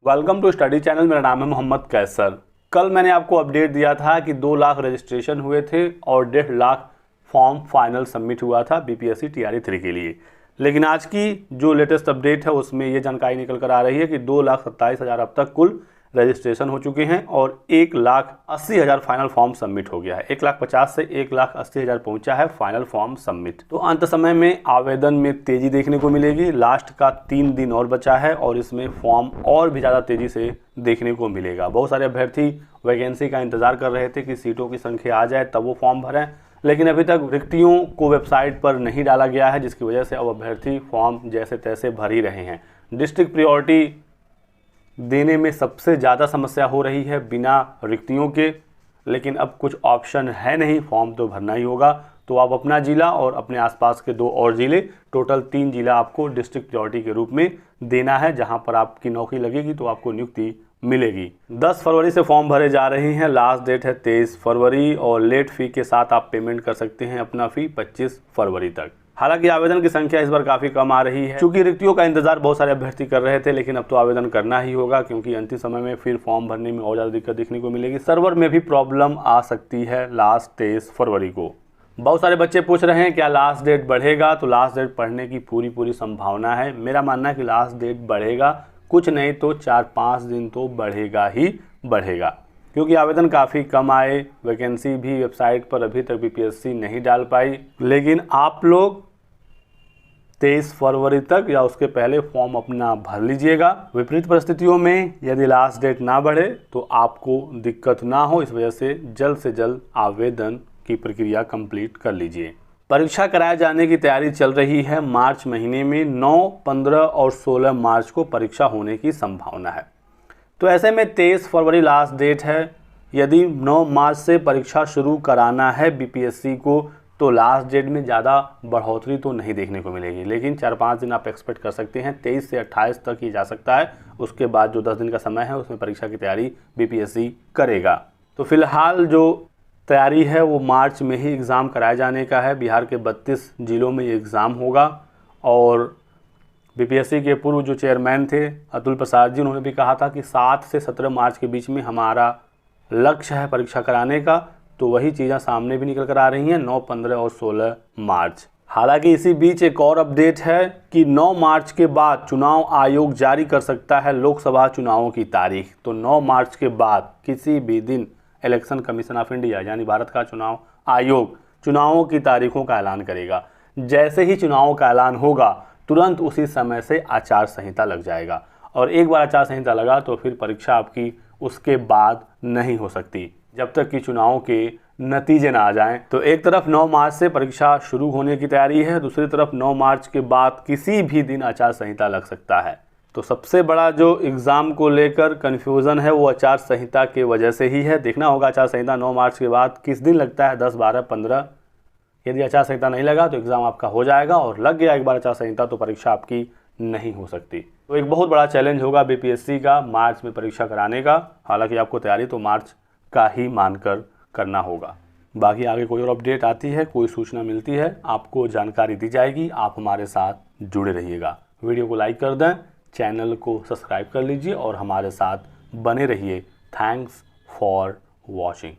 Welcome to study channel. मेरा नाम है मोहम्मद कैसर। कल मैंने आपको अपडेट दिया था कि 2 लाख रजिस्ट्रेशन हुए थे और 1.5 लाख फॉर्म फाइनल सबमिट हुआ था बीपीएससी टीआरई 3 के लिए। लेकिन आज की जो लेटेस्ट अपडेट है उसमें ये जानकारी निकल कर आ रही है कि 2,27,000 अब तक कुल रजिस्ट्रेशन हो चुके हैं और 1,80,000 फाइनल फॉर्म सबमिट हो गया है। 1,50,000 से 1,80,000 पहुंचा है फाइनल फॉर्म सबमिट। तो अंत समय में आवेदन में तेजी देखने को मिलेगी। लास्ट का 3 दिन और बचा है और इसमें फॉर्म और भी ज़्यादा तेजी से देखने को मिलेगा। बहुत सारे अभ्यर्थी वैकेंसी का इंतजार कर रहे थे कि सीटों की संख्या आ जाए तब वो फॉर्म भरें, लेकिन अभी तक रिक्तियों को वेबसाइट पर नहीं डाला गया है, जिसकी वजह से अब अभ्यर्थी फॉर्म जैसे तैसे भर ही रहे हैं। डिस्ट्रिक्ट प्रायोरिटी देने में सबसे ज़्यादा समस्या हो रही है बिना रिक्तियों के, लेकिन अब कुछ ऑप्शन है नहीं, फॉर्म तो भरना ही होगा। तो आप अपना जिला और अपने आसपास के 2 और ज़िले, टोटल 3 जिला आपको डिस्ट्रिक्ट प्रायोरिटी के रूप में देना है, जहां पर आपकी नौकरी लगेगी तो आपको नियुक्ति मिलेगी। 10 फरवरी से फॉर्म भरे जा रहे हैं। लास्ट डेट है 23 फरवरी और लेट फ़ी के साथ आप पेमेंट कर सकते हैं अपना फ़ी 25 फरवरी तक। हालांकि आवेदन की संख्या इस बार काफ़ी कम आ रही है, क्योंकि रिक्तियों का इंतजार बहुत सारे अभ्यर्थी कर रहे थे, लेकिन अब तो आवेदन करना ही होगा, क्योंकि अंतिम समय में फिर फॉर्म भरने में और ज़्यादा दिक्कत देखने को मिलेगी। सर्वर में भी प्रॉब्लम आ सकती है लास्ट 23 फरवरी को। बहुत सारे बच्चे पूछ रहे हैं क्या लास्ट डेट बढ़ेगा, तो लास्ट डेट बढ़ने की पूरी संभावना है। मेरा मानना है कि लास्ट डेट बढ़ेगा, कुछ नहीं तो 4-5 दिन तो बढ़ेगा ही बढ़ेगा, क्योंकि आवेदन काफ़ी कम आए। वैकेंसी भी वेबसाइट पर अभी तक बीपीएससी नहीं डाल पाई, लेकिन आप लोग 23 फरवरी तक या उसके पहले फॉर्म अपना भर लीजिएगा। विपरीत परिस्थितियों में यदि लास्ट डेट ना बढ़े तो आपको दिक्कत ना हो, इस वजह से जल्द आवेदन की प्रक्रिया कंप्लीट कर लीजिए। परीक्षा कराए जाने की तैयारी चल रही है। मार्च महीने में 9, 15 और 16 मार्च को परीक्षा होने की संभावना है। तो ऐसे में 23 फरवरी लास्ट डेट है। यदि 9 मार्च से परीक्षा शुरू कराना है बीपीएससी को, तो लास्ट डेट में ज़्यादा बढ़ोतरी तो नहीं देखने को मिलेगी, लेकिन 4-5 दिन आप एक्सपेक्ट कर सकते हैं। 23 से 28 तक ही जा सकता है। उसके बाद जो 10 दिन का समय है उसमें परीक्षा की तैयारी बीपीएससी करेगा। तो फिलहाल जो तैयारी है वो मार्च में ही एग्ज़ाम कराए जाने का है। बिहार के 32 जिलों में ये एग्ज़ाम होगा और बीपीएससी के पूर्व जो चेयरमैन थे अतुल प्रसाद जी, उन्होंने भी कहा था कि 7 से 17 मार्च के बीच में हमारा लक्ष्य है परीक्षा कराने का। तो वही चीज़ें सामने भी निकल कर आ रही हैं, 9, 15 और 16 मार्च। हालांकि इसी बीच एक और अपडेट है कि 9 मार्च के बाद चुनाव आयोग जारी कर सकता है लोकसभा चुनावों की तारीख। तो 9 मार्च के बाद किसी भी दिन इलेक्शन कमीशन ऑफ इंडिया यानी भारत का चुनाव आयोग चुनावों की तारीखों का ऐलान करेगा। जैसे ही चुनावों का ऐलान होगा तुरंत उसी समय से आचार संहिता लग जाएगा, और एक बार आचार संहिता लगा तो फिर परीक्षा आपकी उसके बाद नहीं हो सकती जब तक कि चुनावों के नतीजे ना आ जाएं। तो एक तरफ 9 मार्च से परीक्षा शुरू होने की तैयारी है, दूसरी तरफ 9 मार्च के बाद किसी भी दिन आचार संहिता लग सकता है। तो सबसे बड़ा जो एग्ज़ाम को लेकर कन्फ्यूज़न है वो आचार संहिता के वजह से ही है। देखना होगा आचार संहिता 9 मार्च के बाद किस दिन लगता है, 10, 12, 15। यदि आचार संहिता नहीं लगा तो एग्ज़ाम आपका हो जाएगा, और लग गया एक बार आचार संहिता तो परीक्षा आपकी नहीं हो सकती। तो एक बहुत बड़ा चैलेंज होगा बीपीएससी का मार्च में परीक्षा कराने का। हालांकि आपको तैयारी तो मार्च का ही मानकर करना होगा। बाकी आगे कोई और अपडेट आती है, कोई सूचना मिलती है, आपको जानकारी दी जाएगी। आप हमारे साथ जुड़े रहिएगा। वीडियो को लाइक कर दें, चैनल को सब्सक्राइब कर लीजिए और हमारे साथ बने रहिए। Thanks for watching.